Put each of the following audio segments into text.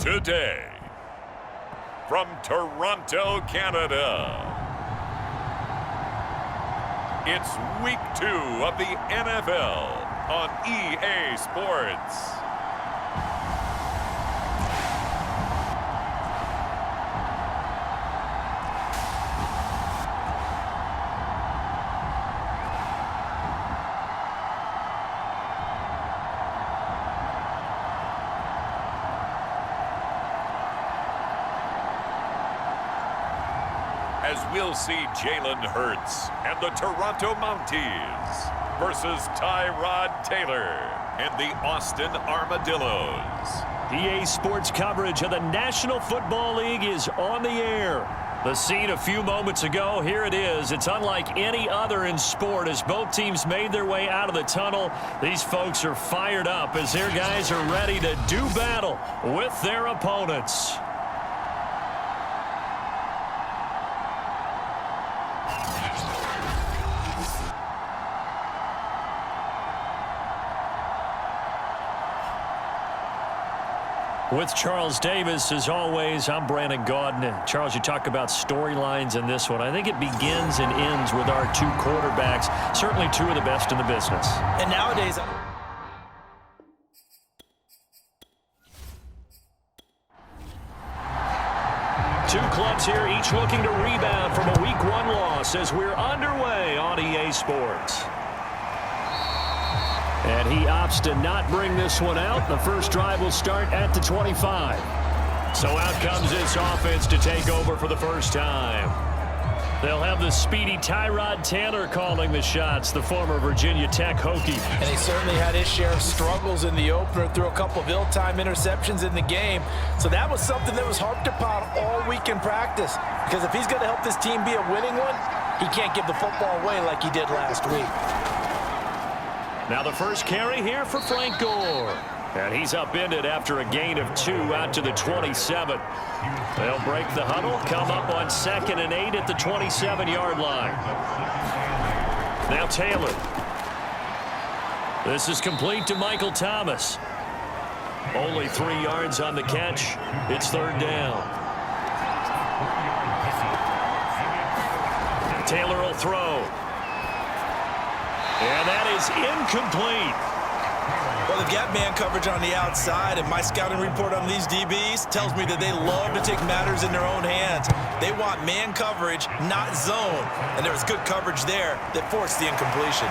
Today, from Toronto, Canada, it's Week 2 of the NFL on EA Sports. As we'll see Jalen Hurts and the Toronto Mounties versus Tyrod Taylor and the Austin Armadillos. EA Sports coverage of the National Football League is on the air. The scene a few moments ago, here it is. It's unlike any other in sport as both teams made their way out of the tunnel. These folks are fired up as their guys are ready to do battle with their opponents. With Charles Davis, as always, I'm Brandon Gaudin. Charles, you talk about storylines in this one. I think it begins and ends with our two quarterbacks, certainly two of the best in the business. And nowadays, two clubs here, each looking to rebound from a Week 1 loss as we're underway on EA Sports. And he opts to not bring this one out. The first drive will start at the 25. So out comes this offense to take over for the first time. They'll have the speedy Tyrod Taylor calling the shots, the former Virginia Tech Hokie. And he certainly had his share of struggles in the opener, threw a couple of ill-timed interceptions in the game. So that was something that was harped upon all week in practice. Because if he's going to help this team be a winning one, he can't give the football away like he did last week. Now the first carry here for Frank Gore. And he's upended after a gain of 2 out to the 27. They'll break the huddle, come up on 2nd and 8 at the 27-yard line. Now Taylor. This is complete to Michael Thomas. Only 3 yards on the catch. It's 3rd down. Taylor will throw. And that is incomplete. Well, they've got man coverage on the outside, and my scouting report on these DBs tells me that they love to take matters in their own hands. They want man coverage, not zone. And there was good coverage there that forced the incompletion.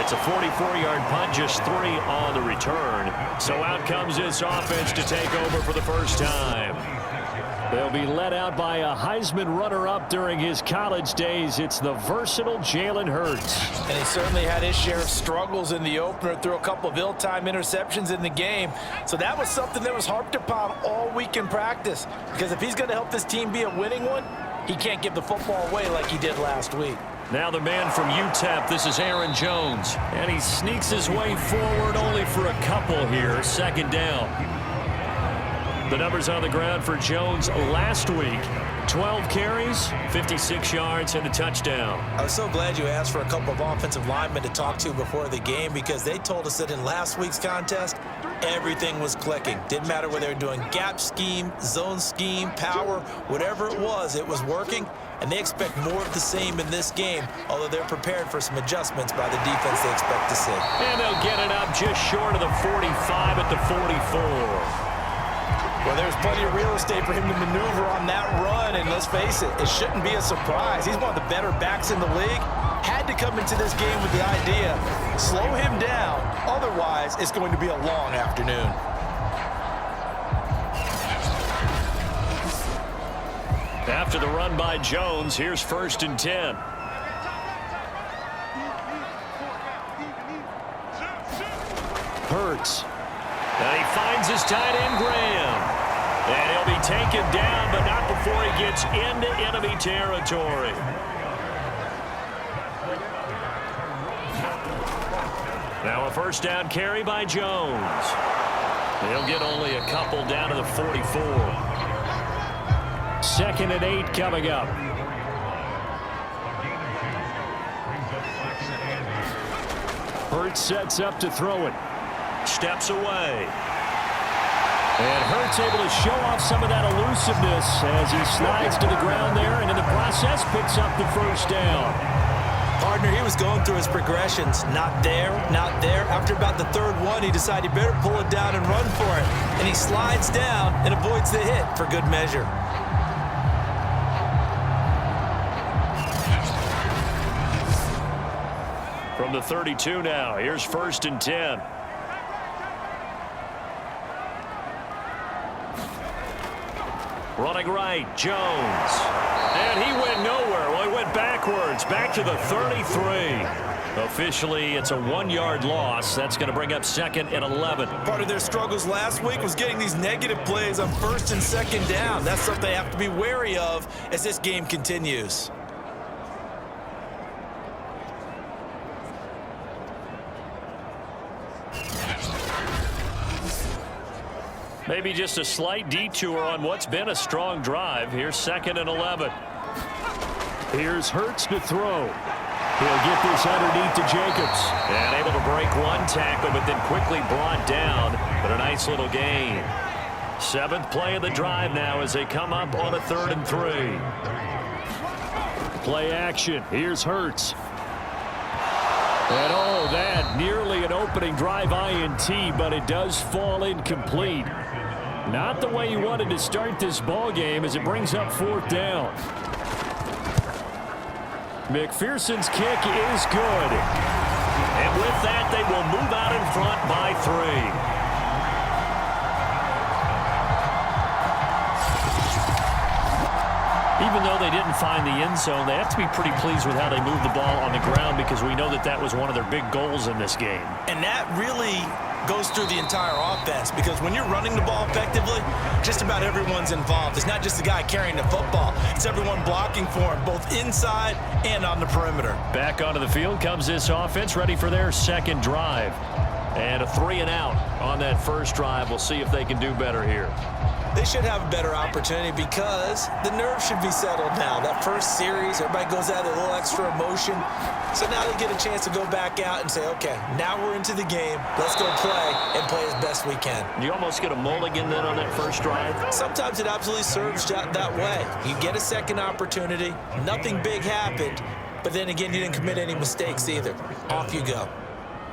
It's a 44-yard punt, just 3 on the return. So out comes this offense to take over for the first time. They'll be led out by a Heisman runner-up during his college days. It's the versatile Jalen Hurts. And he certainly had his share of struggles in the opener, threw a couple of ill-timed interceptions in the game. So that was something that was harped upon all week in practice. Because if he's going to help this team be a winning one, he can't give the football away like he did last week. Now the man from UTEP, this is Aaron Jones. And he sneaks his way forward only for a couple here, 2nd down. The numbers on the ground for Jones last week. 12 carries, 56 yards, and a touchdown. I was so glad you asked for a couple of offensive linemen to talk to before the game because they told us that in last week's contest, everything was clicking. Didn't matter whether they were doing gap scheme, zone scheme, power, whatever it was working. And they expect more of the same in this game, although they're prepared for some adjustments by the defense they expect to see. And they'll get it up just short of the 45 at the 44. Well, there's plenty of real estate for him to maneuver on that run, and let's face it, it shouldn't be a surprise. He's one of the better backs in the league. Had to come into this game with the idea, slow him down, otherwise it's going to be a long afternoon. After the run by Jones, here's 1st and 10. Hurts. And he finds his tight end, Graham. And he'll be taken down, but not before he gets into enemy territory. Now a 1st down carry by Jones. He'll get only a couple down to the 44. 2nd and 8 coming up. Hurts sets up to throw it. Steps away. And Hurts able to show off some of that elusiveness as he slides to the ground there, and in the process picks up the first down. Partner, he was going through his progressions. Not there, not there. After about the third one, he decided he better pull it down and run for it. And he slides down and avoids the hit for good measure. From the 32 now, here's 1st and 10. Running right, Jones. And he went nowhere. Well, he went backwards, back to the 33. Officially, it's a 1-yard loss. That's going to bring up 2nd and 11. Part of their struggles last week was getting these negative plays on 1st and 2nd down. That's something they have to be wary of as this game continues. Maybe just a slight detour on what's been a strong drive. Here's 2nd and 11. Here's Hurts to throw. He'll get this underneath to Jacobs. And able to break one tackle, but then quickly brought down. But a nice little gain. 7th play of the drive now as they come up on a 3rd and 3. Play action. Here's Hurts. And oh, that nearly an opening drive INT, but it does fall incomplete. Not the way you wanted to start this ball game as it brings up 4th down. McPherson's kick is good. And with that, they will move out in front by 3. Even though they didn't find the end zone, they have to be pretty pleased with how they moved the ball on the ground because we know that that was one of their big goals in this game. And that really goes through the entire offense because when you're running the ball effectively, just about everyone's involved. It's not just the guy carrying the football. It's everyone blocking for him, both inside and on the perimeter. Back onto the field comes this offense, ready for their 2nd drive. And a 3-and-out on that first drive. We'll see if they can do better here. They should have a better opportunity because the nerves should be settled now. That first series, everybody goes out with a little extra emotion. So now they get a chance to go back out and say, okay, now we're into the game. Let's go play and play as best we can. You almost get a mulligan then on that first drive? Sometimes it absolutely serves that way. You get a second opportunity. Nothing big happened. But then again, you didn't commit any mistakes either. Off you go.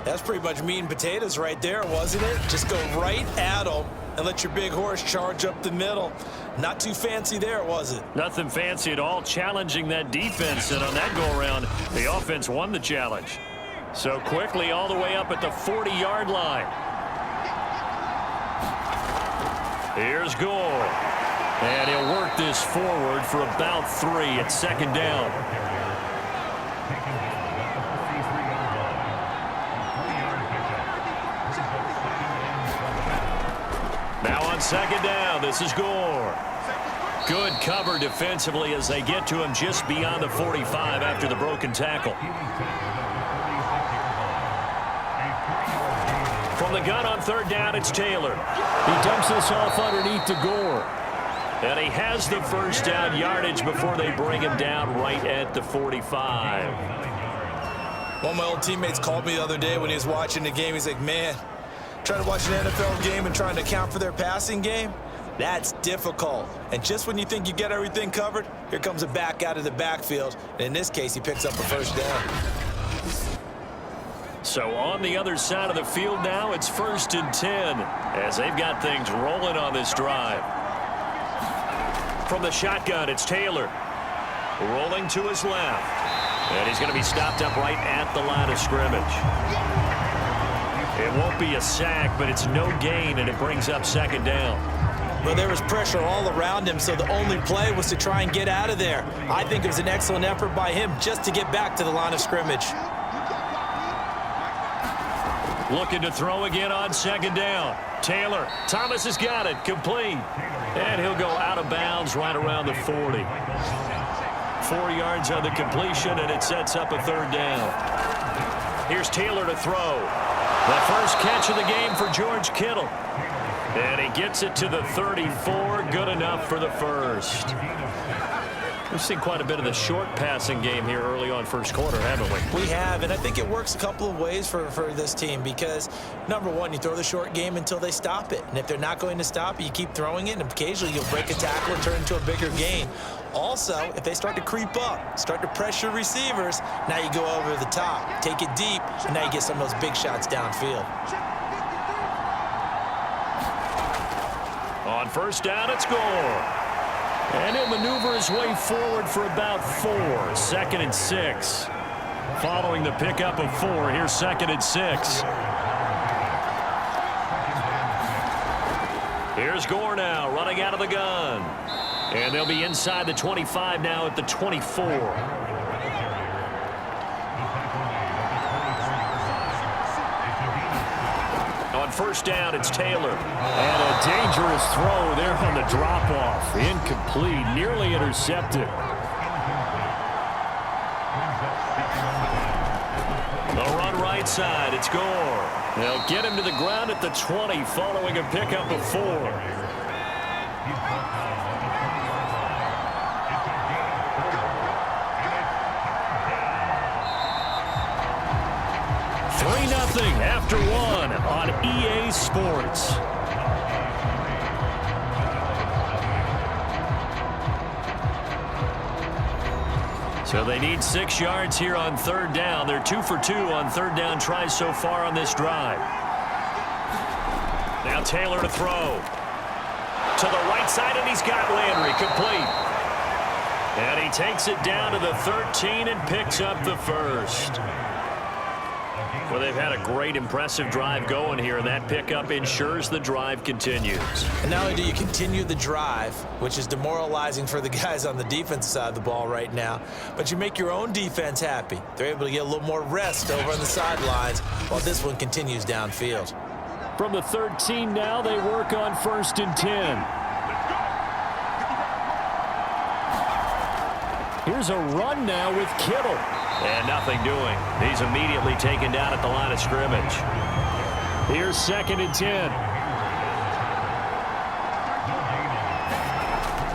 That's pretty much meat and potatoes right there, wasn't it? Just go right at them and let your big horse charge up the middle. Not too fancy there, was it? Nothing fancy at all, challenging that defense. And on that go-around, the offense won the challenge. So quickly all the way up at the 40-yard line. Here's Gore. And he'll work this forward for about 3 at 2nd down. Now on 2nd down, this is Gore. Good cover defensively as they get to him just beyond the 45 after the broken tackle. From the gun on 3rd down, it's Taylor. He dumps this off underneath to Gore. And he has the first down yardage before they bring him down right at the 45. One of my old teammates called me the other day when he was watching the game. He's like, man, trying to watch an NFL game and trying to account for their passing game, that's difficult. And just when you think you get everything covered, here comes a back out of the backfield. And in this case, he picks up a first down. So on the other side of the field now, it's 1st and 10 as they've got things rolling on this drive. From the shotgun, it's Taylor. Rolling to his left. And he's going to be stopped up right at the line of scrimmage. It won't be a sack, but it's no gain, and it brings up 2nd down. Well, there was pressure all around him, so the only play was to try and get out of there. I think it was an excellent effort by him just to get back to the line of scrimmage. Looking to throw again on 2nd down. Taylor. Thomas has got it. Complete. And he'll go out of bounds right around the 40. 4 yards on the completion, and it sets up a 3rd down. Here's Taylor to throw. The first catch of the game for George Kittle. And he gets it to the 34. Good enough for the first. We've seen quite a bit of the short passing game here early on first quarter, haven't we? We have, and I think it works a couple of ways for this team because, number one, you throw the short game until they stop it. And if they're not going to stop it, you keep throwing it, and occasionally you'll break a tackle and turn into a bigger gain. Also, if they start to creep up, start to pressure receivers, now you go over the top, take it deep, and now you get some of those big shots downfield. On first down, it's Gore. And he'll maneuver his way forward for about 4. 2nd and 6. Following the pickup of 4, here's 2nd and 6. Here's Gore now running out of the gun. And they'll be inside the 25 now at the 24. On first down, it's Taylor. And a dangerous throw there on the drop-off. Incomplete, nearly intercepted. The run right side, it's Gore. They'll get him to the ground at the 20 following a pickup of 4. 3-0 after 1 on EA Sports. So they need 6 yards here on third down. They're 2 for 2 on third down tries so far on this drive. Now Taylor to throw. To the right side, and he's got Landry complete. And he takes it down to the 13 and picks up the first. Well, they've had a great, impressive drive going here, and that pickup ensures the drive continues. And not only do you continue the drive, which is demoralizing for the guys on the defensive side of the ball right now, but you make your own defense happy. They're able to get a little more rest over on the sidelines while this one continues downfield. From the 13 now, they work on 1st and 10. Here's a run now with Kittle. And nothing doing. He's immediately taken down at the line of scrimmage. Here's 2nd and 10.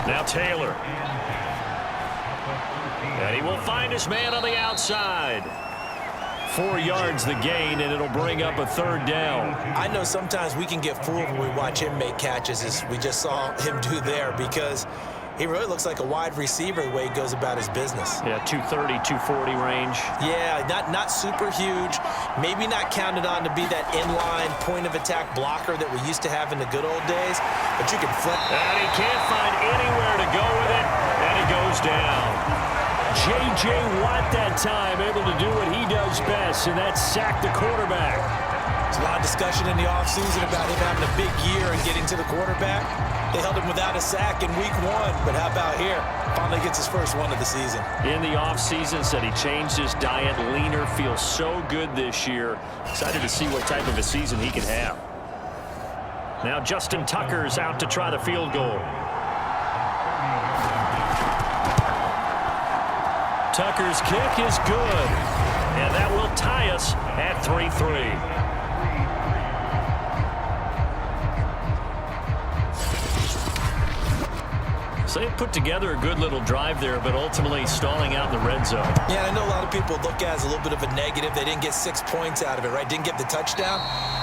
Now Taylor. And he will find his man on the outside. 4 yards the gain, and it'll bring up a third down. I know sometimes we can get fooled when we watch him make catches, as we just saw him do there, because he really looks like a wide receiver the way he goes about his business. Yeah, 230, 240 range. Yeah, not super huge. Maybe not counted on to be that inline point-of-attack blocker that we used to have in the good old days, but you can flip. And he can't find anywhere to go with it, and he goes down. J.J. Watt that time able to do what he does best, and that's sack the quarterback. There's a lot of discussion in the offseason about him having a big year and getting to the quarterback. They held him without a sack in week 1, but how about here? Finally gets his first one of the season. In the offseason, said he changed his diet, leaner, feels so good this year. Excited to see what type of a season he can have. Now Justin Tucker's out to try the field goal. Tucker's kick is good, and that will tie us at 3-3. So they put together a good little drive there, but ultimately stalling out in the red zone. Yeah, I know a lot of people look at it as a little bit of a negative. They didn't get 6 points out of it, right? Didn't get the touchdown.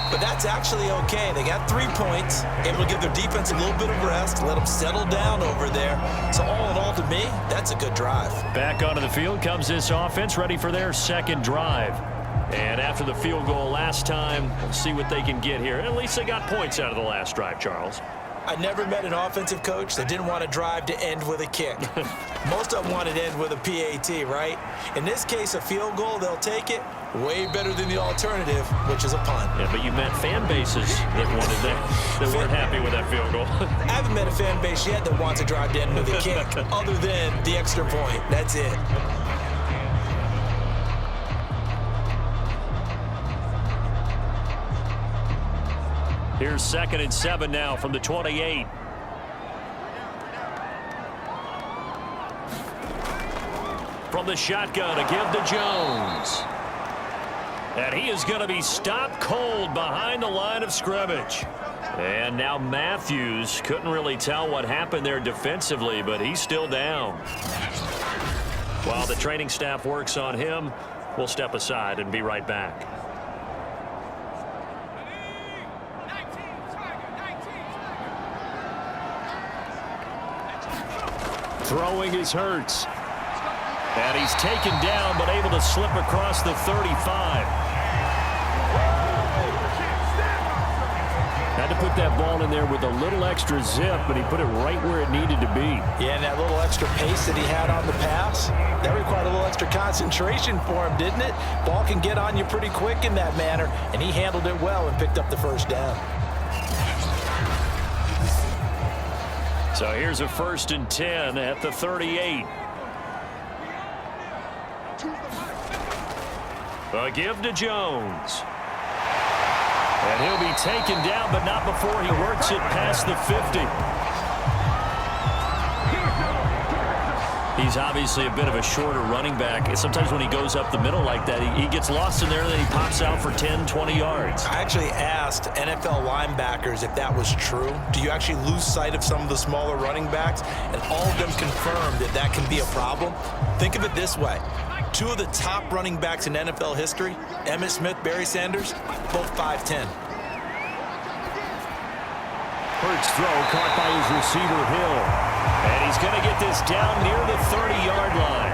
But that's actually okay. They got 3 points, able to give their defense a little bit of rest, let them settle down over there. So all in all, to me, that's a good drive. Back onto the field comes this offense, ready for their second drive. And after the field goal last time, we'll see what they can get here. At least they got points out of the last drive, Charles. I never met an offensive coach that didn't want to drive to end with a kick. Most of them wanted to end with a PAT, right? In this case, a field goal, they'll take it. Way better than the alternative, which is a punt. Yeah, but you met fan bases that wanted that weren't happy with that field goal. I haven't met a fan base yet that wants to drive to end with a kick, other than the extra point. That's it. Here's 2nd and 7 now from the 28. From the shotgun, a give to Jones. And he is going to be stopped cold behind the line of scrimmage. And now Matthews couldn't really tell what happened there defensively, but he's still down. While the training staff works on him, we'll step aside and be right back. Throwing is Hurts. And he's taken down, but able to slip across the 35. Had to put that ball in there with a little extra zip, but he put it right where it needed to be. Yeah, and that little extra pace that he had on the pass, that required a little extra concentration for him, didn't it? Ball can get on you pretty quick in that manner, and he handled it well and picked up the first down. So here's a 1st and 10 at the 38. A give to Jones. And he'll be taken down, but not before he works it past the 50. He's obviously a bit of a shorter running back. Sometimes when he goes up the middle like that, he gets lost in there, and then he pops out for 10, 20 yards. I actually asked NFL linebackers if that was true. Do you actually lose sight of some of the smaller running backs? And all of them confirmed that that can be a problem. Think of it this way. 2 of the top running backs in NFL history, Emmitt Smith, Barry Sanders, both 5'10". Hurts throw caught by his receiver Hill. And he's going to get this down near the 30-yard line.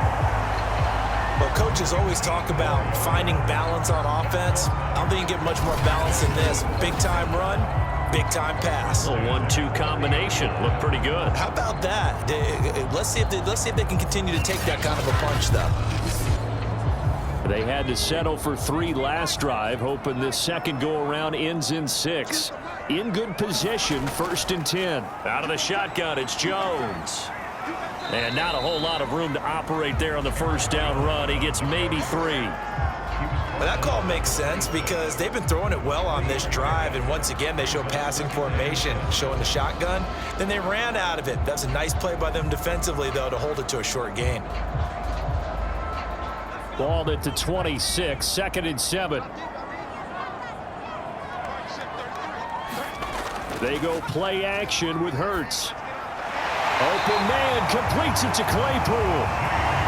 Well, coaches always talk about finding balance on offense. I don't think you get much more balance than this. Big-time run, big-time pass. A 1-2 combination. Looked pretty good. How about that? Let's see if they can continue to take that kind of a punch, though. They had to settle for 3 last drive, hoping this second go-around ends in 6. In good position, 1st and 10. Out of the shotgun, it's Jones. And not a whole lot of room to operate there on the first down run. He gets maybe 3. Well, that call makes sense because they've been throwing it well on this drive, and once again, they show passing formation, showing the shotgun. Then they ran out of it. That's a nice play by them defensively, though, to hold it to a short gain. Ball at the 26, 2nd and 7. They go play action with Hurts. Open man completes it to Claypool.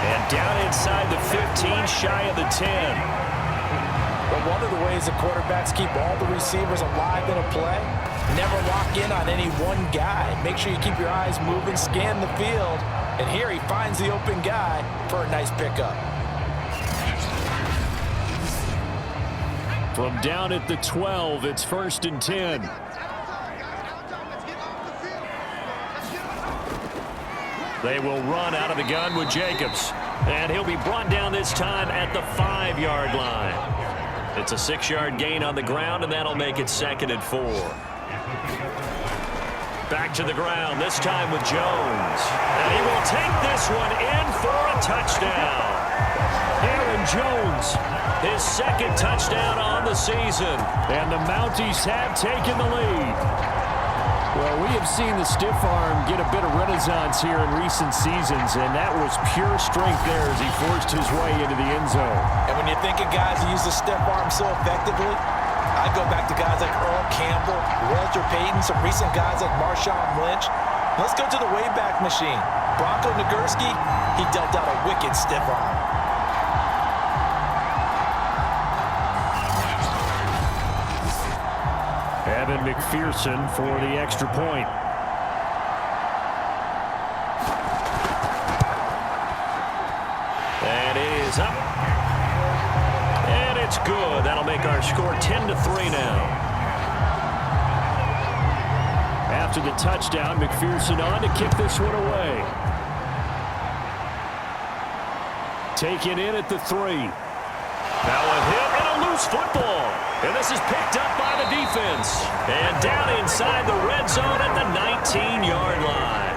And down inside the 15, shy of the 10. But one of the ways the quarterbacks keep all the receivers alive in a play, never lock in on any one guy. Make sure you keep your eyes moving, scan the field. And here he finds the open guy for a nice pickup. From down at the 12, it's 1st and 10. They will run out of the gun with Jacobs. And he'll be brought down this time at the 5-yard line. It's a 6-yard gain on the ground, and that'll make it 2nd and 4. Back to the ground, this time with Jones. And he will take this one in for a touchdown. Aaron Jones, his 2nd touchdown on the season. And the Mounties have taken the lead. Well, we have seen the stiff arm get a bit of renaissance here in recent seasons, and that was pure strength there as he forced his way into the end zone. And when you think of guys who use the stiff arm so effectively, I go back to guys like Earl Campbell, Walter Payton, some recent guys like Marshawn Lynch. Let's go to the Wayback Machine. Bronco Nagurski, he dealt out a wicked stiff arm. Evan McPherson for the extra point. And it is up. And it's good. That'll make our score 10-3 now. After the touchdown, McPherson on to kick this one away. Taken in at the 3. Now a hit and a loose football. And this is picked up by the defense. And down inside the red zone at the 19-yard line.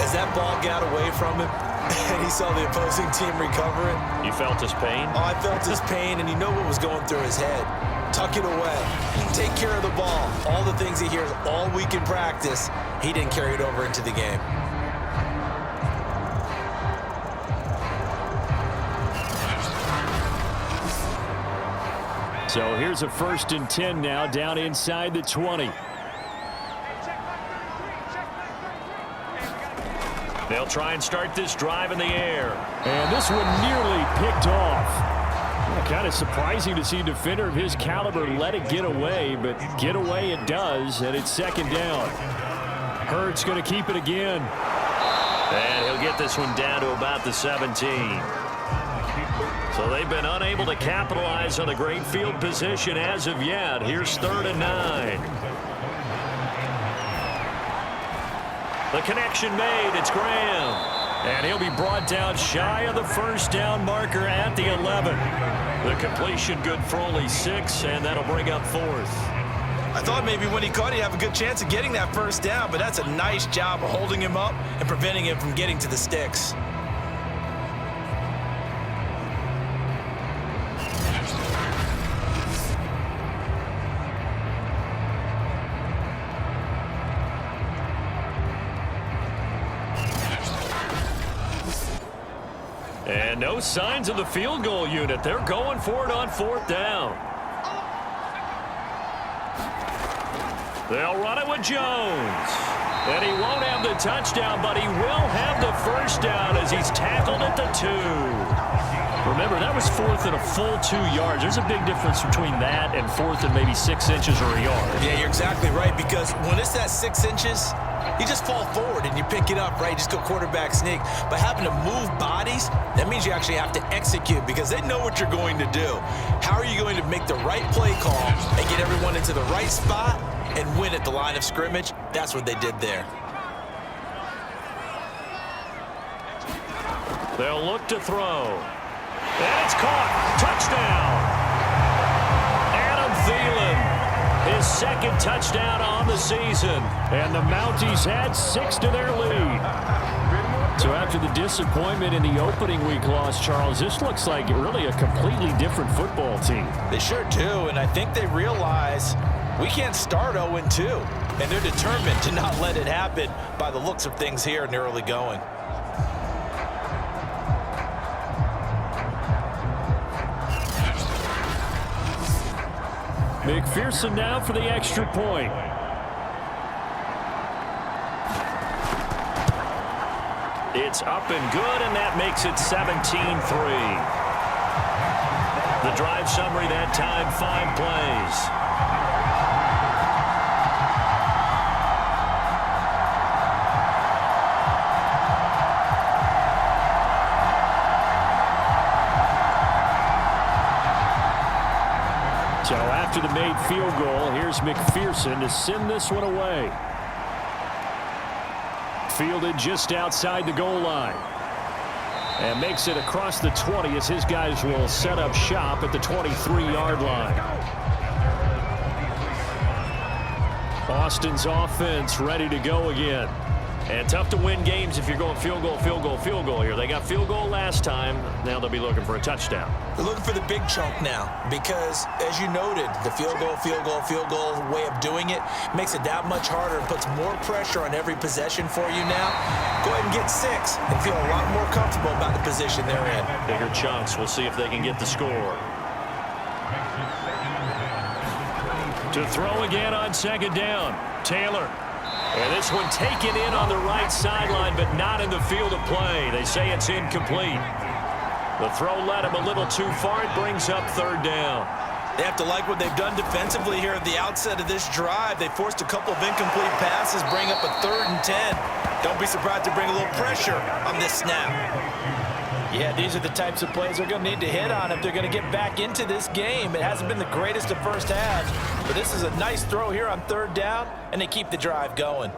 As that ball got away from him, and he saw the opposing team recover it. You felt his pain? Oh, I felt his pain, and you know what was going through his head. Tuck it away. Take care of the ball. All the things he hears all week in practice, he didn't carry it over into the game. So here's a 1st and 10 now, down inside the 20. They'll try and start this drive in the air. And this one nearly picked off. Kind of surprising to see a defender of his caliber let it get away, but get away it does, and it's second down. Hurts going to keep it again. And he'll get this one down to about the 17. So they've been unable to capitalize on the great field position as of yet. Here's 3rd and 9. The connection made. It's Graham. And he'll be brought down shy of the first down marker at the 11. The completion good for only 6, and that'll bring up 4th. I thought maybe when he caught it, he'd have a good chance of getting that first down, but that's a nice job of holding him up and preventing him from getting to the sticks. And no signs of the field goal unit. They're going for it on 4th down. They'll run it with Jones. And he won't have the touchdown, but he will have the first down as he's tackled at the 2. Remember, that was 4th and a full 2 yards. There's a big difference between that and 4th and maybe 6 inches or a yard. Yeah, you're exactly right, because when it's that 6 inches, you just fall forward and you pick it up, right? You just go quarterback sneak. But having to move bodies, that means you actually have to execute because they know what you're going to do. How are you going to make the right play call and get everyone into the right spot and win at the line of scrimmage? That's what they did there. They'll look to throw. And it's caught. Touchdown. Adam Thielen. His 2nd touchdown on the season. And the Mounties add 6 to their lead. So after the disappointment in the opening week loss, Charles, this looks like really a completely different football team. They sure do, and I think they realize we can't start 0-2. And they're determined to not let it happen by the looks of things here in the early going. McPherson now for the extra point. It's up and good, and that makes it 17-3. The drive summary that time, 5 plays. So after the made field goal, here's McPherson to send this one away. Fielded just outside the goal line. And makes it across the 20 as his guys will set up shop at the 23-yard line. Austin's offense ready to go again. And tough to win games if you're going field goal, field goal, field goal here. They got field goal last time. Now they'll be looking for a touchdown. They're looking for the big chunk now because, as you noted, the field goal way of doing it makes it that much harder and puts more pressure on every possession for you now. Go ahead and get 6 and feel a lot more comfortable about the position they're in. Bigger chunks. We'll see if they can get the score. To throw again on 2nd down. Taylor. And this one taken in on the right sideline, but not in the field of play. They say it's incomplete. The throw led him a little too far. It brings up 3rd down. They have to like what they've done defensively here at the outset of this drive. They forced a couple of incomplete passes, bring up a 3rd and 10. Don't be surprised to bring a little pressure on this snap. Yeah, these are the types of plays they're going to need to hit on if they're going to get back into this game. It hasn't been the greatest of first halves, but this is a nice throw here on 3rd down, and they keep the drive going.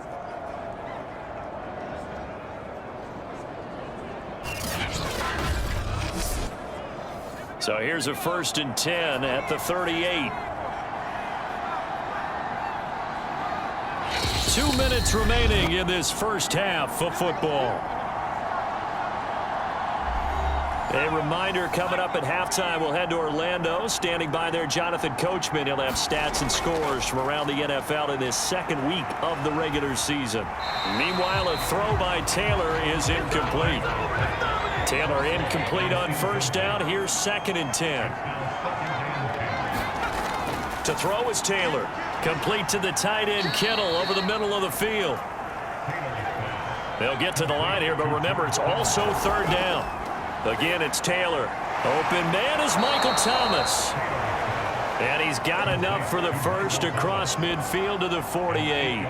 So here's a 1st and 10 at the 38. 2 minutes remaining in this first half of football. A reminder coming up at halftime, we'll head to Orlando. Standing by there, Jonathan Coachman. He'll have stats and scores from around the NFL in this 2nd week of the regular season. Meanwhile, a throw by Taylor is incomplete. Taylor incomplete on 1st down. Here's 2nd and 10. To throw is Taylor. Complete to the tight end, Kittle, over the middle of the field. They'll get to the line here, but remember, it's also third down. Again, it's Taylor. Open man is Michael Thomas. And he's got enough for the first across midfield to the 48.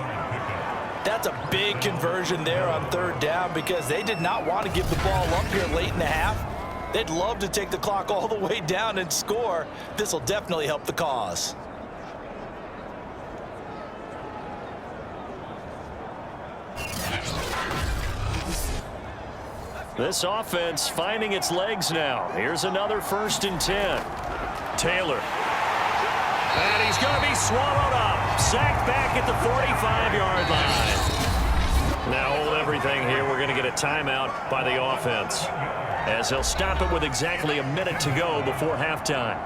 That's a big conversion there on third down because they did not want to give the ball up here late in the half. They'd love to take the clock all the way down and score. This will definitely help the cause. This offense finding its legs now. Here's another 1st and 10. Taylor. And he's going to be swallowed up. Sacked back at the 45-yard line. Now hold everything here. We're going to get a timeout by the offense, as they'll stop it with exactly a minute to go before halftime.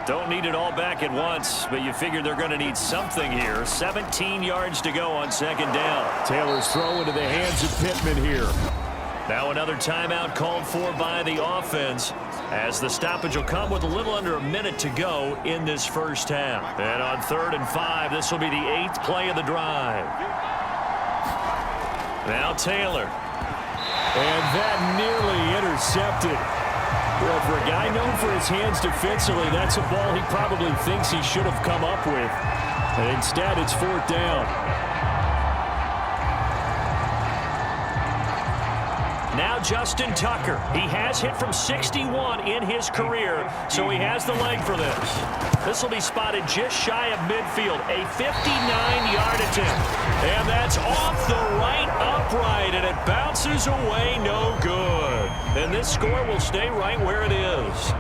Don't need it all back at once, but you figure they're going to need something here. 17 yards to go on 2nd down. Taylor's throw into the hands of Pittman here. Now another timeout called for by the offense, as the stoppage will come with a little under a minute to go in this first half. And on 3rd and 5, this will be the 8th play of the drive. Now Taylor. And that nearly intercepted. Well, for a guy known for his hands defensively, that's a ball he probably thinks he should have come up with. And instead, it's 4th down. Now Justin Tucker. He has hit from 61 in his career, so he has the leg for this. This will be spotted just shy of midfield. A 59-yard attempt. And that's off the right upright, and it bounces away no good. And this score will stay right where it is.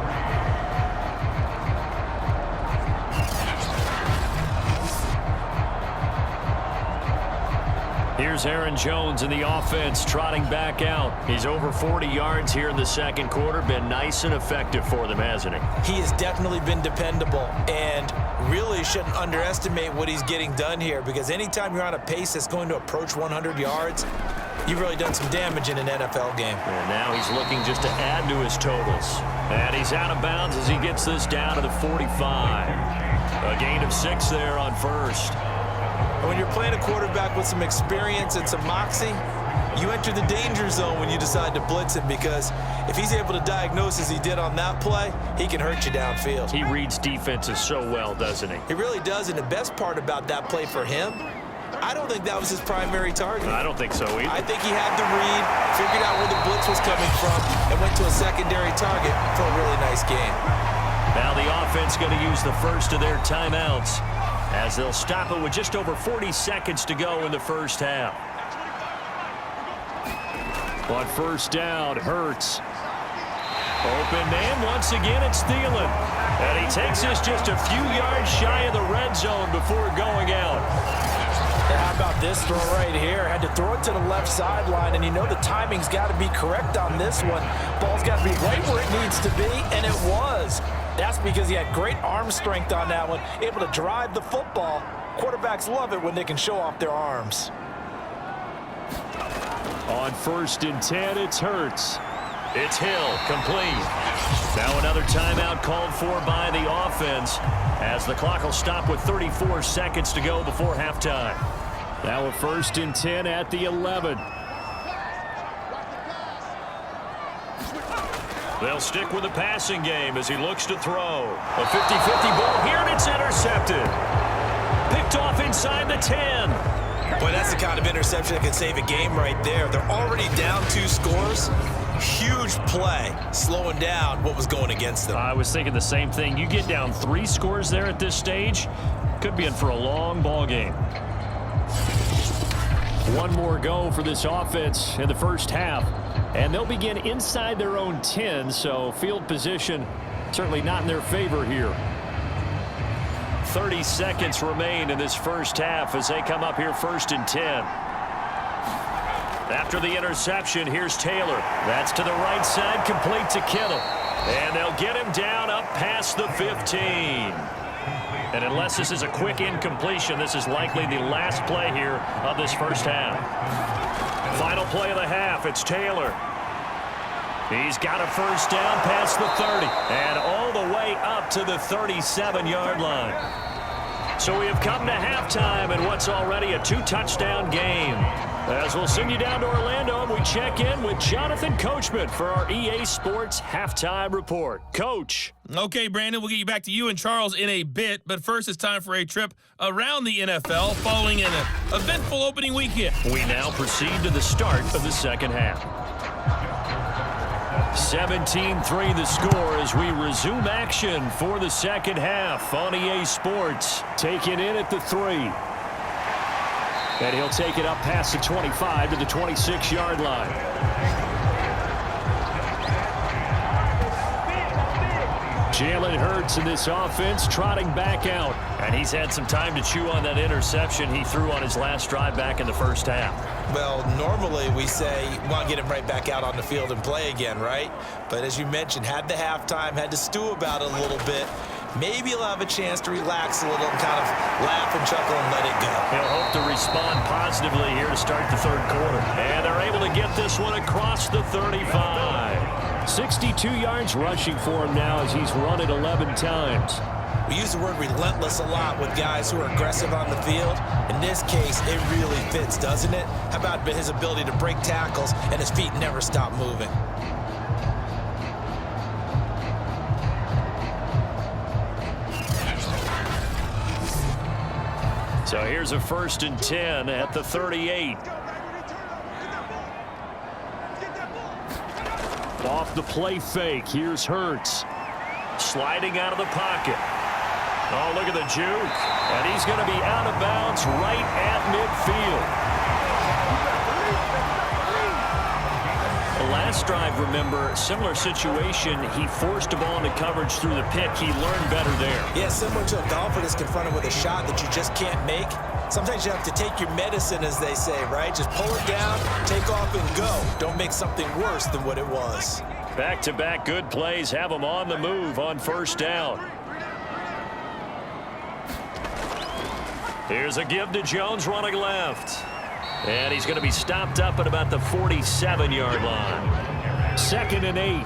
Here's Aaron Jones in the offense trotting back out. He's over 40 yards here in the 2nd quarter. Been nice and effective for them, hasn't he? He has definitely been dependable and really shouldn't underestimate what he's getting done here, because anytime you're on a pace that's going to approach 100 yards, you've really done some damage in an NFL game. And now he's looking just to add to his totals. And he's out of bounds as he gets this down to the 45. A gain of 6 there on 1st. When you're playing a quarterback with some experience and some moxie, you enter the danger zone when you decide to blitz him, because if he's able to diagnose as he did on that play, he can hurt you downfield. He reads defenses so well, doesn't he? He really does, and the best part about that play for him, I don't think that was his primary target. I don't think so either. I think he had the read, figured out where the blitz was coming from, and went to a secondary target for a really nice game. Now the offense going to use the first of their timeouts, as they'll stop it with just over 40 seconds to go in the first half. On 1st down, Hurts. Open man, once again it's Thielen. And he takes this just a few yards shy of the red zone before going out. And how about this throw right here? Had to throw it to the left sideline, and you know the timing's got to be correct on this one. Ball's got to be right where it needs to be, and it was. That's because he had great arm strength on that one, able to drive the football. Quarterbacks love it when they can show off their arms. On 1st and 10, it's Hurts. It's Hill, complete. Now another timeout called for by the offense, as the clock will stop with 34 seconds to go before halftime. Now a 1st and 10 at the 11. They'll stick with the passing game as he looks to throw. A 50-50 ball here, and it's intercepted. Picked off inside the 10. Boy, that's the kind of interception that can save a game right there. They're already down 2 scores. Huge play, slowing down what was going against them. I was thinking the same thing. You get down 3 scores there at this stage, could be in for a long ball game. One more go for this offense in the first half, and they'll begin inside their own 10, so field position certainly not in their favor here. 30 seconds remain in this first half as they come up here 1st and 10. After the interception, here's Taylor. That's to the right side, complete to Kittle. And they'll get him down up past the 15. And unless this is a quick incompletion, this is likely the last play here of this first half. Final play of the half, it's Taylor. He's got a first down past the 30 and all the way up to the 37-yard line. So we have come to halftime in what's already a 2-touchdown game. As we'll send you down to Orlando, and we check in with Jonathan Coachman for our EA Sports Halftime Report. Coach. Okay, Brandon, we'll get you back to you and Charles in a bit, but first it's time for a trip around the NFL following an eventful opening weekend. We now proceed to the start of the second half. 17-3 the score as we resume action for the second half on EA Sports. Taking in at the 3. And he'll take it up past the 25 to the 26-yard line. Jalen Hurts in this offense trotting back out. And he's had some time to chew on that interception he threw on his last drive back in the first half. Well, normally we say, well, get him right back out on the field and play again, right? But as you mentioned, had the halftime, had to stew about it a little bit. Maybe he'll have a chance to relax a little and kind of laugh and chuckle and let it go. He'll hope to respond positively here to start the third quarter. And they're able to get this one across the 35. 62 yards rushing for him now as he's run it 11 times. We use the word relentless a lot with guys who are aggressive on the field. In this case, it really fits, doesn't it? How about his ability to break tackles and his feet never stop moving? So here's a 1st and 10 at the 38. Off the play fake. Here's Hurts. Sliding out of the pocket. Oh, look at the juke. And he's going to be out of bounds right at midfield. The last drive, remember, similar situation. He forced a ball into coverage through the pick. He learned better there. Yeah, similar to a golfer that's confronted with a shot that you just can't make. Sometimes you have to take your medicine, as they say, right? Just pull it down, take off, and go. Don't make something worse than what it was. Back-to-back good plays have him on the move on 1st down. Here's a give to Jones running left. And he's going to be stopped up at about the 47-yard line. 2nd and 8.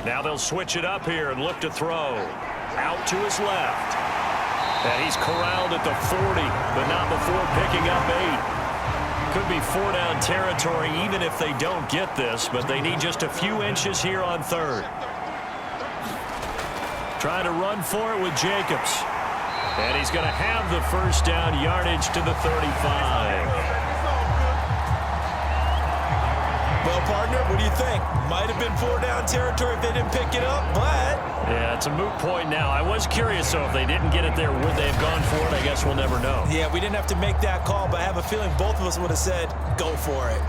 Now they'll switch it up here and look to throw. Out to his left. And he's corralled at the 40, but not before picking up 8. Could be 4-down territory even if they don't get this, but they need just a few inches here on 3rd. Trying to run for it with Jacobs. And he's going to have the 1st down yardage to the 35. Well, partner, what do you think? Might have been 4-down territory if they didn't pick it up, but... Yeah, it's a moot point now. I was curious, though, if they didn't get it there, would they have gone for it? I guess we'll never know. Yeah, we didn't have to make that call, but I have a feeling both of us would have said, go for it.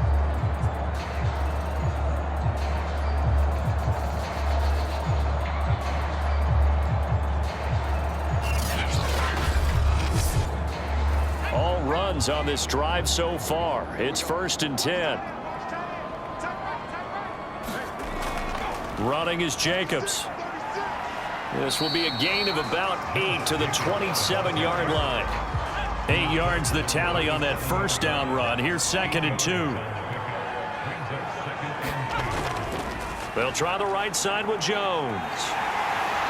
All runs on this drive so far. It's 1st and 10. Running is Jacobs. This will be a gain of about 8 to the 27-yard line. 8 yards the tally on that 1st down run. Here's 2nd and 2. They'll try the right side with Jones.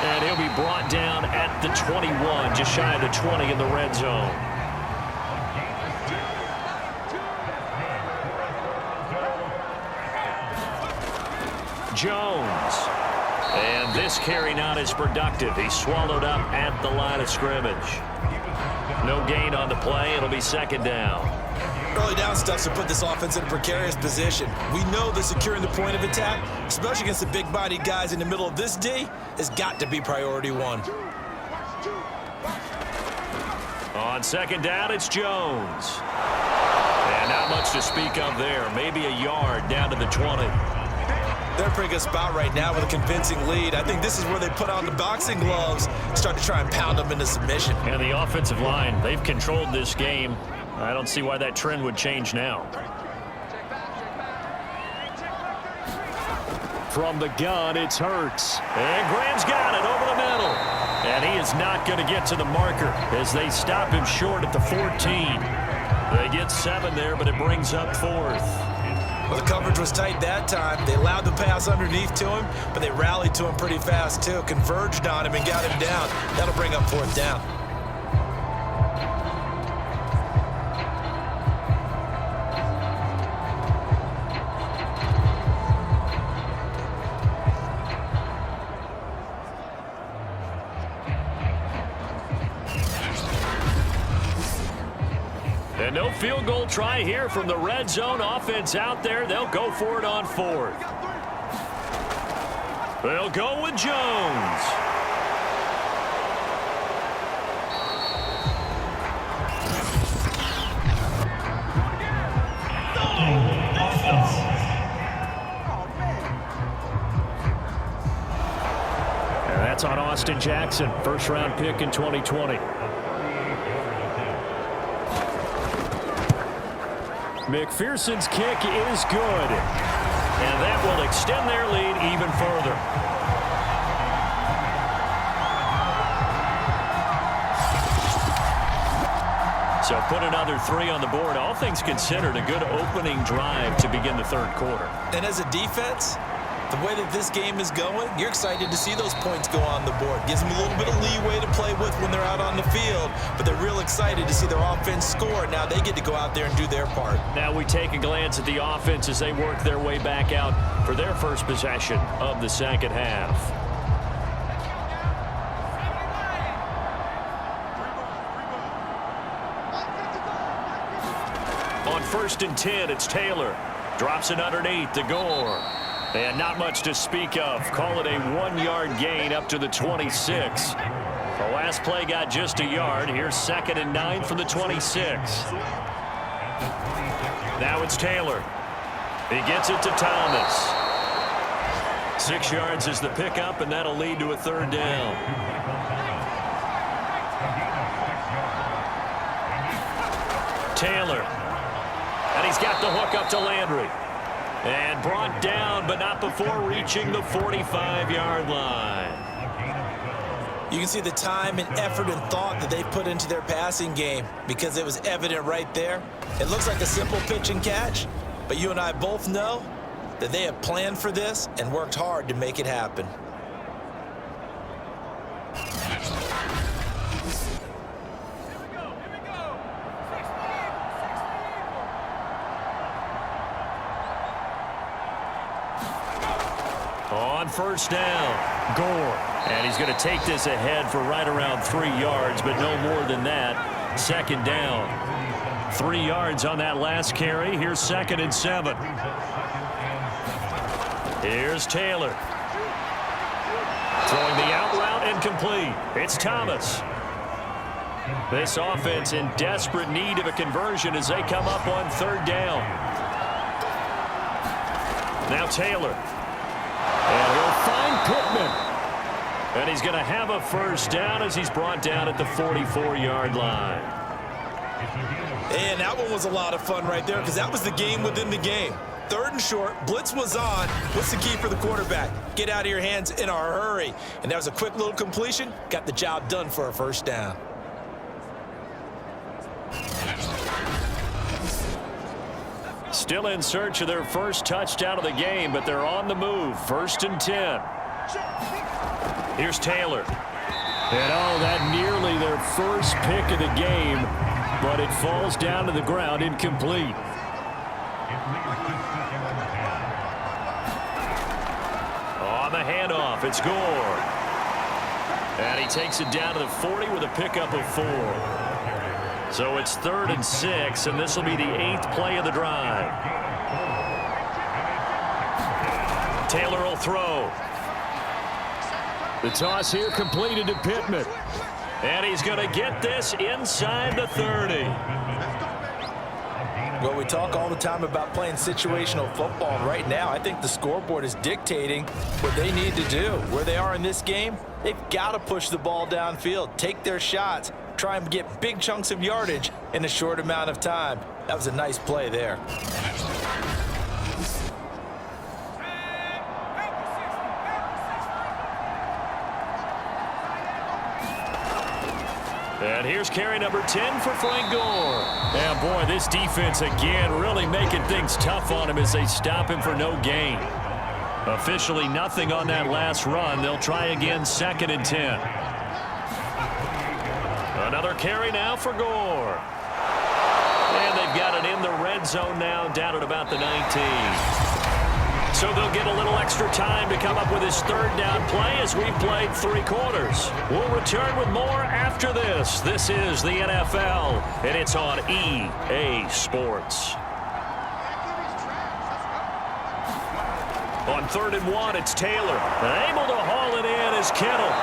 And he'll be brought down at the 21, just shy of the 20 in the red zone. Jones. And this carry not as productive. He's swallowed up at the line of scrimmage. No gain on the play. It'll be 2nd down. Early down stuff to put this offense in a precarious position. We know that securing the point of attack, especially against the big-bodied guys in the middle of this D, has got to be priority 1. On 2nd down, it's Jones. And not much to speak of there. Maybe a yard down to the 20. They're in a pretty good spot right now with a convincing lead. I think this is where they put on the boxing gloves and start to try and pound them into submission. And the offensive line, they've controlled this game. I don't see why that trend would change now. From the gun, it's Hurts. And Graham's got it over the middle. And he is not going to get to the marker as they stop him short at the 14. They get 7 there, but it brings up 4th. Well, the coverage was tight that time. They allowed the pass underneath to him, but they rallied to him pretty fast, too. Converged on him and got him down. That'll bring up 4th down. And no field goal try here from the red zone offense out there. They'll go for it on 4th. They'll go with Jones. And that's on Austin Jackson, first-round pick in 2020. McPherson's kick is good, and that will extend their lead even further. So put another 3 on the board. All things considered, a good opening drive to begin the 3rd quarter. And as a defense, the way that this game is going, you're excited to see those points go on the board. Gives them a little bit of leeway to play with when they're out on the field, but they're real excited to see their offense score. Now they get to go out there and do their part. Now we take a glance at the offense as they work their way back out for their first possession of the 2nd half. On 1st and 10, it's Taylor. Drops it underneath to Gore. And not much to speak of. Call it a 1-yard gain up to the 26. The last play got just a yard. Here's 2nd and 9 from the 26. Now it's Taylor. He gets it to Thomas. 6 yards is the pickup, and that'll lead to a 3rd down. Taylor. And he's got the hook up to Landry. And brought down, but not before reaching the 45-yard line. You can see the time and effort and thought that they put into their passing game because it was evident right there. It looks like a simple pitch and catch, but you and I both know that they have planned for this and worked hard to make it happen. On 1st down, Gore. And he's going to take this ahead for right around 3 yards, but no more than that. 2nd down. 3 yards on that last carry. Here's 2nd and 7. Here's Taylor. Throwing the out route incomplete. It's Thomas. This offense in desperate need of a conversion as they come up on 3rd down. Now Taylor. And he'll find Pittman. And he's going to have a 1st down as he's brought down at the 44-yard line. And that one was a lot of fun right there because that was the game within the game. 3rd and short, blitz was on. What's the key for the quarterback? Get out of your hands in a hurry. And that was a quick little completion. Got the job done for a 1st down. Still in search of their first touchdown of the game, but they're on the move. 1st and 10. Here's Taylor. And that nearly their first pick of the game, but it falls down to the ground incomplete. On the handoff, it's Gore. And he takes it down to the 40 with a pickup of 4. So it's 3rd and 6, and this will be the 8th play of the drive. Taylor will throw. The toss here completed to Pittman. And he's going to get this inside the 30. Well, we talk all the time about playing situational football. And right now, I think the scoreboard is dictating what they need to do. Where they are in this game, they've got to push the ball downfield, take their shots, try and get big chunks of yardage in a short amount of time. That was a nice play there. And here's carry number 10 for Frank Gore. And boy, this defense again really making things tough on him as they stop him for no gain. Officially nothing on that last run. They'll try again, 2nd and 10. Another carry now for Gore. And they've got it in the red zone now, down at about the 19. So they'll get a little extra time to come up with his 3rd down play as we've played 3 quarters. We'll return with more after this. This is the NFL, and it's on EA Sports. On 3rd and 1, it's Taylor. Able to haul it in is Kittle.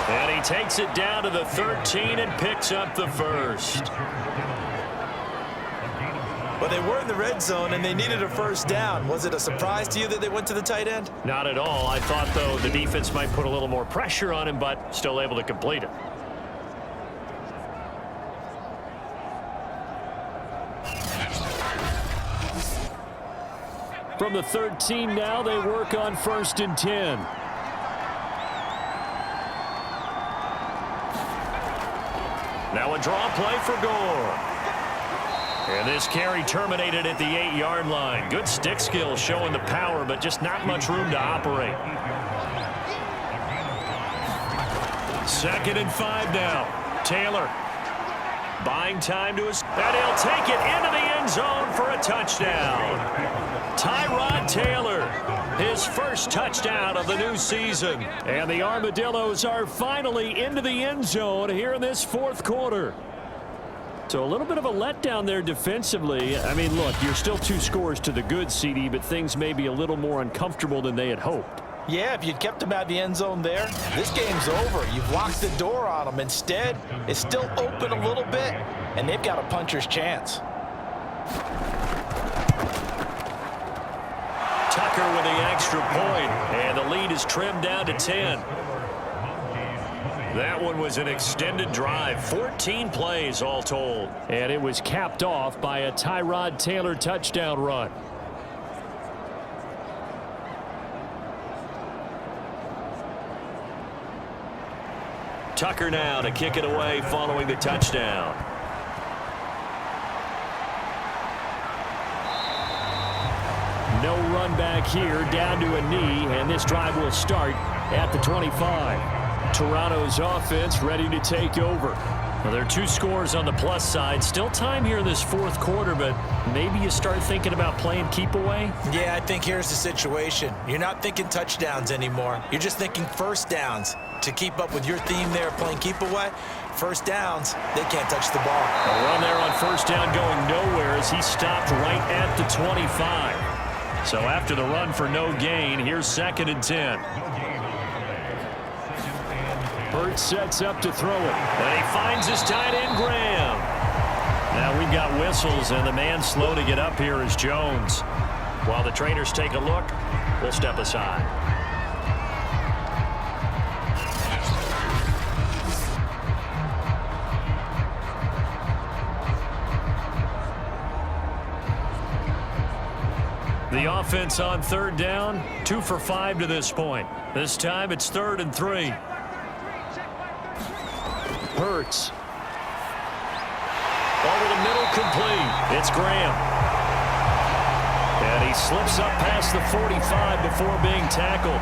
And he takes it down to the 13 and picks up the 1st. But they were in the red zone, and they needed a 1st down. Was it a surprise to you that they went to the tight end? Not at all. I thought, though, the defense might put a little more pressure on him, but still able to complete it. From the 13 now, they work on 1st and 10. Now a draw play for Gore. And this carry terminated at the 8-yard line. Good stick skill showing the power, but just not much room to operate. 2nd and 5 now. Taylor buying time to his, and he'll take it into the end zone for a touchdown. Tyrod Taylor, his 1st touchdown of the new season. And the Armadillos are finally into the end zone here in this 4th quarter. So a little bit of a letdown there defensively. I mean, look, you're still 2 scores to the good, CD, but things may be a little more uncomfortable than they had hoped. Yeah, if you'd kept them out of the end zone there, this game's over. You've locked the door on them. Instead, it's still open a little bit, and they've got a puncher's chance. Tucker with the extra point, and the lead is trimmed down to 10. That one was an extended drive, 14 plays all told. And it was capped off by a Tyrod Taylor touchdown run. Tucker now to kick it away following the touchdown. No run back here, down to a knee, and this drive will start at the 25. Toronto's offense ready to take over. Well, there are 2 scores on the plus side. Still time here in this 4th quarter, but maybe you start thinking about playing keep away? Yeah, I think here's the situation. You're not thinking touchdowns anymore. You're just thinking 1st downs. To keep up with your theme there, playing keep away, 1st downs, they can't touch the ball. A run there on 1st down going nowhere as he stopped right at the 25. So after the run for no gain, here's 2nd and 10. Burt sets up to throw it. And he finds his tight end, Graham. Now we've got whistles, and the man slow to get up here is Jones. While the trainers take a look, we'll step aside. The offense on 3rd down, 2 for 5 to this point. This time it's 3rd and 3. Hurts. Over the middle, complete. It's Graham. And he slips up past the 45 before being tackled.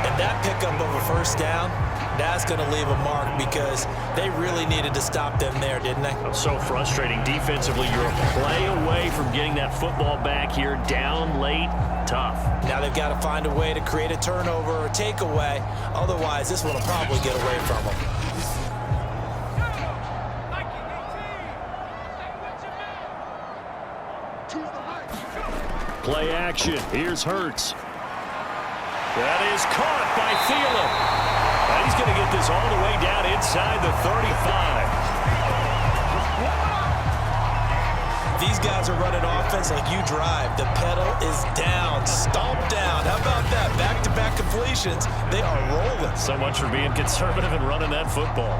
And that pickup of a 1st down, that's going to leave a mark because they really needed to stop them there, didn't they? So frustrating defensively. You're a play away from getting that football back here, down late, tough. Now they've got to find a way to create a turnover or takeaway. Otherwise, this one will probably get away from them. Play action. Here's Hurts. That is caught by Thielen. And he's going to get this all the way down inside the 35. These guys are running offense like you drive. The pedal is down, stomped down. How about that? Back-to-back completions. They are rolling. So much for being conservative and running that football.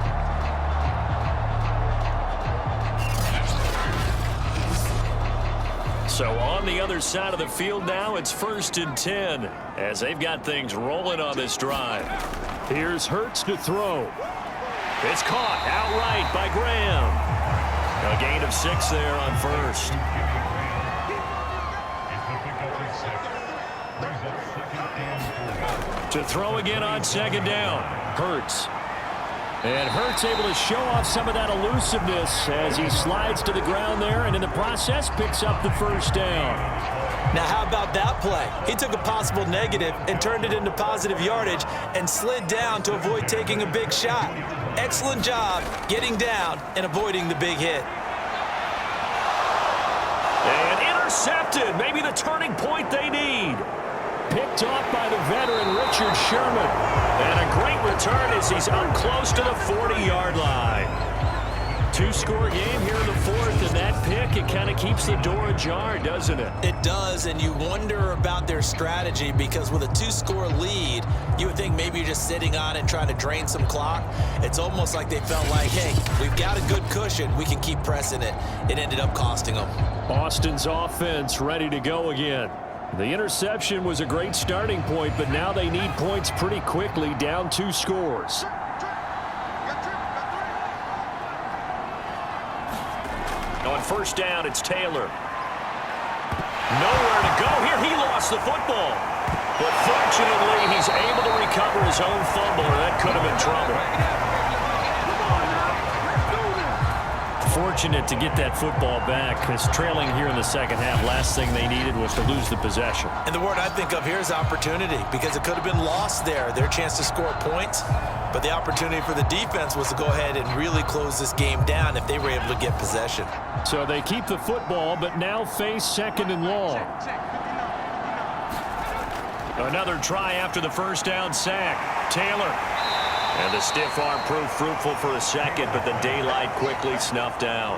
So on the other side of the field now, it's 1st and 10 as they've got things rolling on this drive. Here's Hurts to throw. It's caught outright by Graham. A gain of 6 there on first. To throw again on second down. Hurts. And Hurts able to show off some of that elusiveness as he slides to the ground there and in the process picks up the first down. Now, how about that play? He took a possible negative and turned it into positive yardage and slid down to avoid taking a big shot. Excellent job getting down and avoiding the big hit. And intercepted. Maybe the turning point they need. Picked off by the veteran Richard Sherman. And a great return as he's up close to the 40-yard line. 2-score game here in the fourth, and that pick, it kind of keeps the door ajar, doesn't it? It does, and you wonder about their strategy because with a 2-score lead, you would think maybe you're just sitting on it and trying to drain some clock. It's almost like they felt like, hey, we've got a good cushion. We can keep pressing it. It ended up costing them. Austin's offense ready to go again. The interception was a great starting point, but now they need points pretty quickly, down 2 scores. On first down, it's Taylor. Nowhere to go here. He lost the football. But fortunately, he's able to recover his own fumble, or that could have been trouble. Fortunate to get that football back, because trailing here in the second half, last thing they needed was to lose the possession. And the word I think of here is opportunity, because it could have been lost there, their chance to score points. But the opportunity for the defense was to go ahead and really close this game down if they were able to get possession. So they keep the football, but now face second and long. Another try after the first down sack. Taylor. And the stiff arm proved fruitful for a second, but the daylight quickly snuffed out.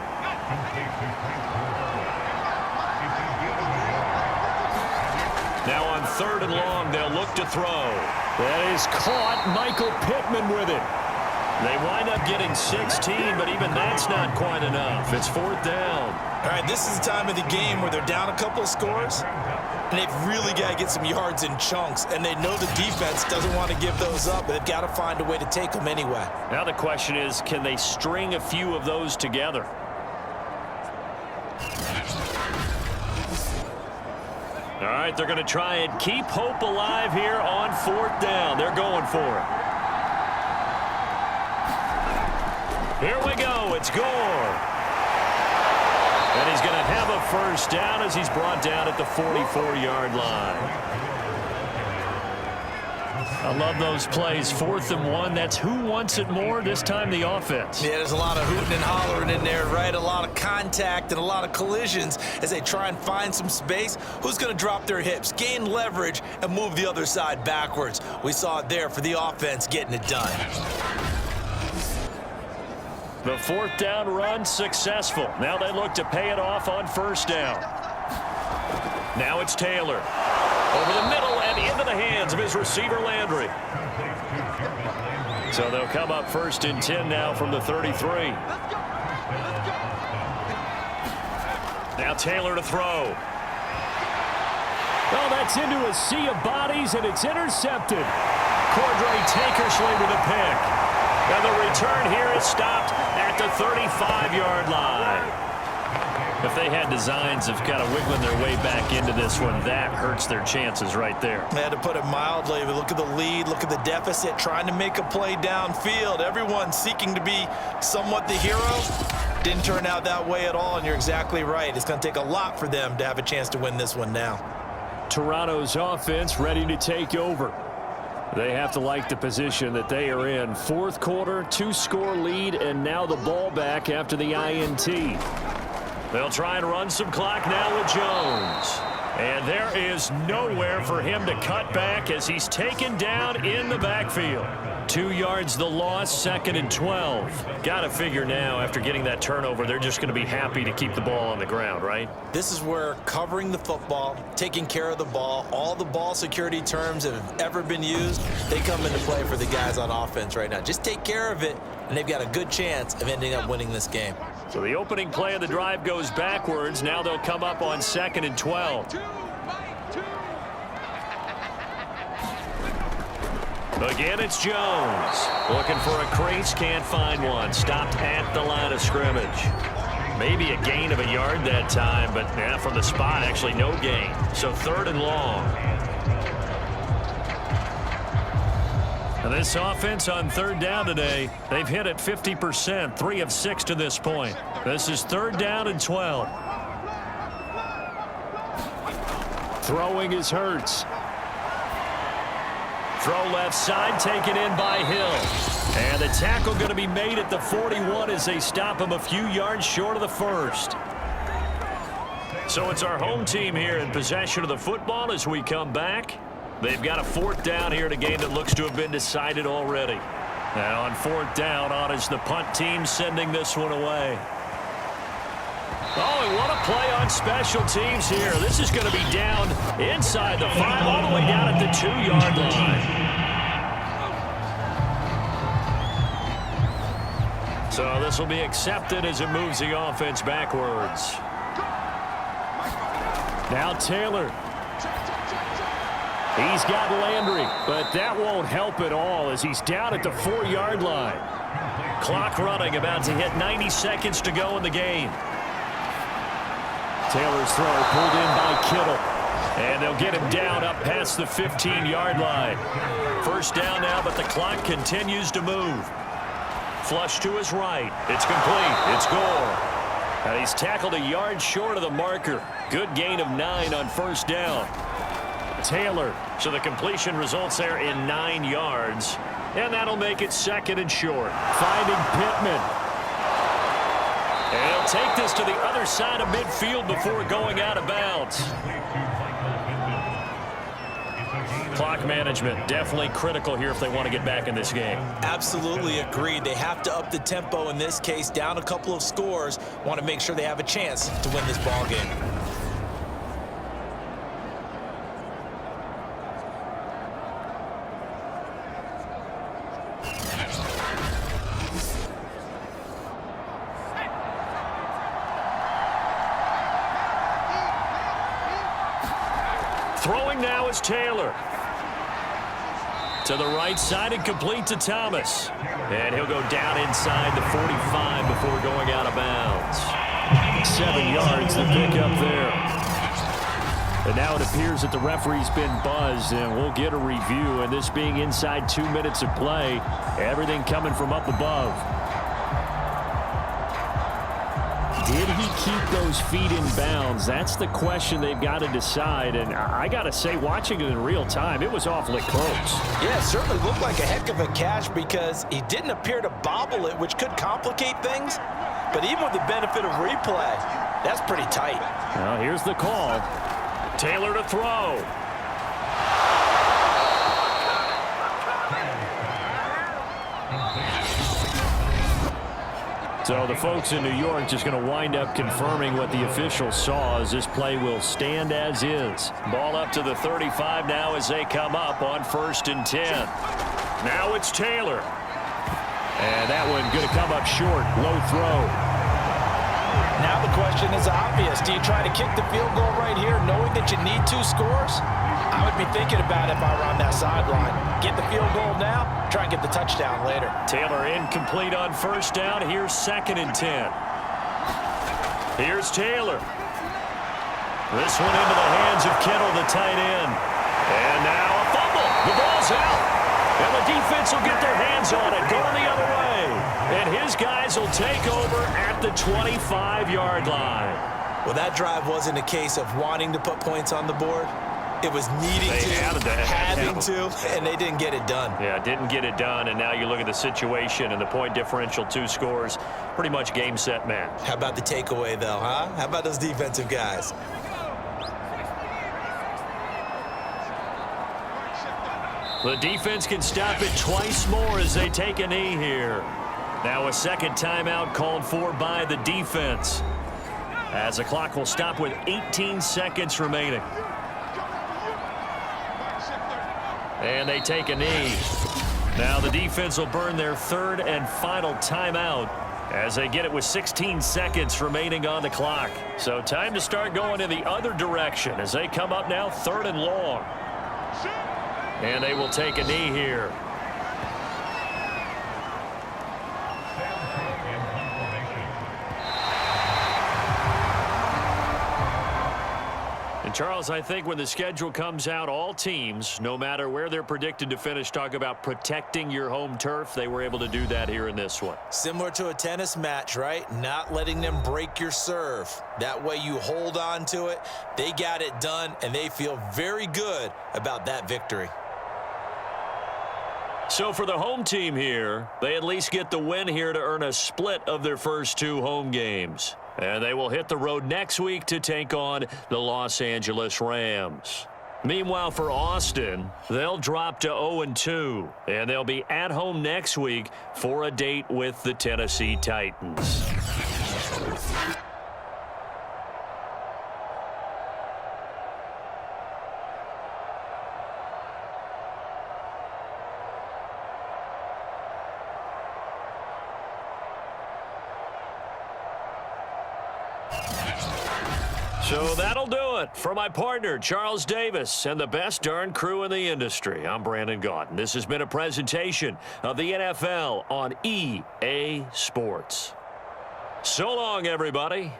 Now on third and long, they'll look to throw. That is caught. Michael Pittman with it. They wind up getting 16, but even that's not quite enough. It's fourth down. All right, this is the time of the game where they're down a couple of scores, and they've really got to get some yards in chunks, and they know the defense doesn't want to give those up, but they've got to find a way to take them anyway. Now the question is, can they string a few of those together? All right, they're going to try and keep hope alive here on fourth down. They're going for it. Here we go. It's Gore. And he's going to have a first down as he's brought down at the 44-yard line. I love those plays. 4th and 1. That's who wants it more, this time the offense. Yeah, there's a lot of hooting and hollering in there, right? A lot of contact and a lot of collisions as they try and find some space. Who's going to drop their hips, gain leverage, and move the other side backwards? We saw it there for the offense getting it done. The fourth down run successful. Now they look to pay it off on first down. Now it's Taylor. Over the middle and into the hands of his receiver, Landry. So they'll come up first and 10 now from the 33. Now Taylor to throw. Well, that's into a sea of bodies, and it's intercepted. Cordray Tankersley with a pick. And the return here is stopped at the 35-yard line. If they had designs of kind of wiggling their way back into this one, that hurts their chances right there. I had to put it mildly, but look at the lead, look at the deficit, trying to make a play downfield. Everyone seeking to be somewhat the hero. Didn't turn out that way at all, and you're exactly right. It's going to take a lot for them to have a chance to win this one now. Toronto's offense ready to take over. They have to like the position that they are in. Fourth quarter, 2-score lead, and now the ball back after the INT. They'll try and run some clock now with Jones. And there is nowhere for him to cut back as he's taken down in the backfield. 2 yards the loss, 2nd and 12. Got to figure now, after getting that turnover, they're just going to be happy to keep the ball on the ground, right? This is where covering the football, taking care of the ball, all the ball security terms that have ever been used, they come into play for the guys on offense right now. Just take care of it, and they've got a good chance of ending up winning this game. So the opening play of the drive goes backwards. Now they'll come up on 2nd and 12. Again, it's Jones. Looking for a crease, can't find one. Stopped at the line of scrimmage. Maybe a gain of a yard that time, but from the spot, actually no gain. So 3rd and long. And this offense on 3rd down today, they've hit it 50%, 3 of 6 to this point. This is 3rd down and 12. Throwing is Hurts. Throw left side, taken in by Hill. And the tackle going to be made at the 41 as they stop him a few yards short of the 1st. So it's our home team here in possession of the football as we come back. They've got a 4th down here in a game that looks to have been decided already. And on 4th down, on is the punt team sending this one away. Oh, and what a play on special teams here. This is going to be down inside the 5, all the way down at the 2-yard line. So this will be accepted as it moves the offense backwards. Now Taylor. He's got Landry, but that won't help at all as he's down at the 4-yard line. Clock running, about to hit 90 seconds to go in the game. Taylor's throw pulled in by Kittle. And they'll get him down up past the 15-yard line. 1st down now, but the clock continues to move. Flush to his right. It's complete. It's Gore. And he's tackled a yard short of the marker. Good gain of 9 on 1st down. Taylor. So the completion results there in 9 yards. And that'll make it 2nd and short. Finding Pittman. And he'll take this to the other side of midfield before going out of bounds. Clock management definitely critical here if they want to get back in this game. Absolutely agreed. They have to up the tempo in this case, down a couple of scores. Want to make sure they have a chance to win this ball game. Throwing now is Taylor. To the right side and complete to Thomas. And he'll go down inside the 45 before going out of bounds. 7 yards to pick up there. And now it appears that the referee's been buzzed, and we'll get a review. And this being inside 2 minutes of play, everything coming from up above. Did he keep those feet in bounds? That's the question they've got to decide. And I got to say, watching it in real time, it was awfully close. Yeah, it certainly looked like a heck of a catch because he didn't appear to bobble it, which could complicate things. But even with the benefit of replay, that's pretty tight. Now here's the call. Taylor to throw. So the folks in New York just going to wind up confirming what the officials saw as this play will stand as is. Ball up to the 35 now as they come up on 1st and 10. Now it's Taylor. And that one going to come up short. Low throw. Now the question is obvious. Do you try to kick the field goal right here knowing that you need 2 scores? I would be thinking about it if I were on that sideline. Get the field goal now, try and get the touchdown later. Taylor incomplete on 1st down. Here's 2nd and 10. Here's Taylor. This one into the hands of Kittle, the tight end. And now a fumble. The ball's out. And the defense will get their hands on it, going the other way. And his guys will take over at the 25-yard line. Well, that drive wasn't a case of wanting to put points on the board. It was needing having to, and they didn't get it done. Yeah, didn't get it done, and now you look at the situation and the point differential, 2 scores, pretty much game, set, match. How about the takeaway, though, huh? How about those defensive guys? The defense can stop it twice more as they take a knee here. Now a 2nd timeout called for by the defense, as the clock will stop with 18 seconds remaining. And they take a knee. Now the defense will burn their 3rd and final timeout as they get it with 16 seconds remaining on the clock. So time to start going in the other direction as they come up now 3rd and long. And they will take a knee here. And Charles, I think when the schedule comes out, all teams, no matter where they're predicted to finish, talk about protecting your home turf. They were able to do that here in this one. Similar to a tennis match, right? Not letting them break your serve. That way you hold on to it. They got it done, and they feel very good about that victory. So for the home team here, they at least get the win here to earn a split of their first 2 home games. And they will hit the road next week to take on the Los Angeles Rams. Meanwhile, for Austin, they'll drop to 0-2, and they'll be at home next week for a date with the Tennessee Titans. So that'll do it for my partner, Charles Davis, and the best darn crew in the industry. I'm Brandon Gaudin. This has been a presentation of the NFL on EA Sports. So long, everybody.